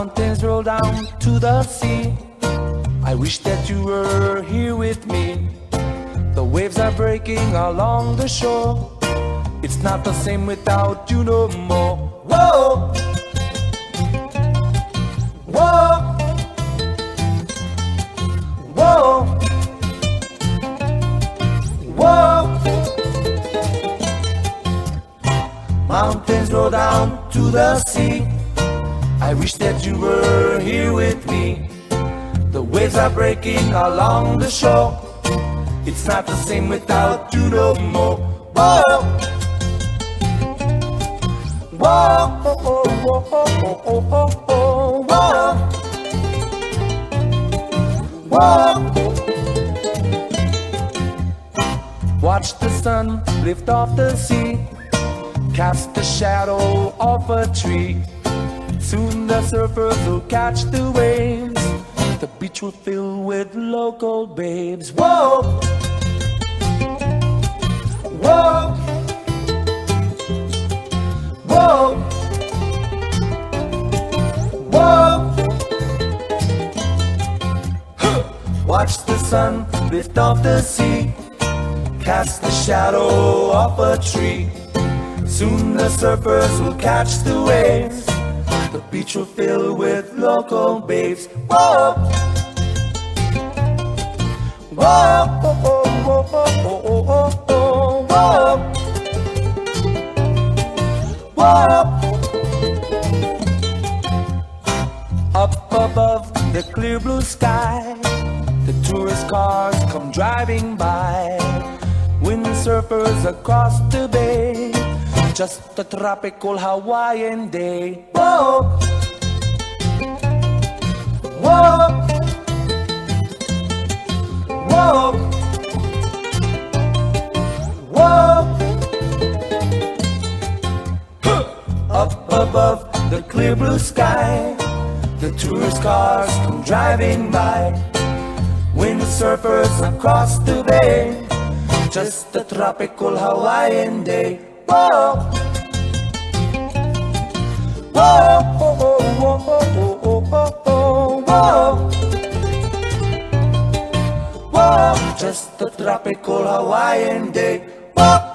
Mountains roll down to the sea. I wish that you were here with me. The waves are breaking along the shore. It's not the same without you no more. Whoa, whoa, whoa, whoa. Mountains roll down to the sea. I wish that you were here with me. The waves are breaking along the shore. It's not the same without you no more. Whoa, whoa, whoa, whoa, whoa, whoa, whoa, whoa. Watch the sun lift off the sea, cast the shadow of a tree. Soon the surfers will catch the waves. The beach will fill with local babes. Whoa, whoa, whoa, whoa. Watch the sun lift off the sea, cast the shadow of a tree. Soon the surfers will catch the waves. The beach will fill with local babes. Whoa, whoa, whoa, whoa, whoa, whoa, whoa, whoa, whoa. Up above the clear blue sky, the tourist cars come driving by. Windsurfers across the bay, just a tropical Hawaiian day. Whoa, whoa, whoa, whoa. Up above the clear blue sky, the tourist cars come driving by. Windsurfers across the bay, just a tropical Hawaiian day. Whoa, whoa, whoa, whoa, whoa, whoa, whoa, whoa, whoa, just a tropical Hawaiian day. Whoa.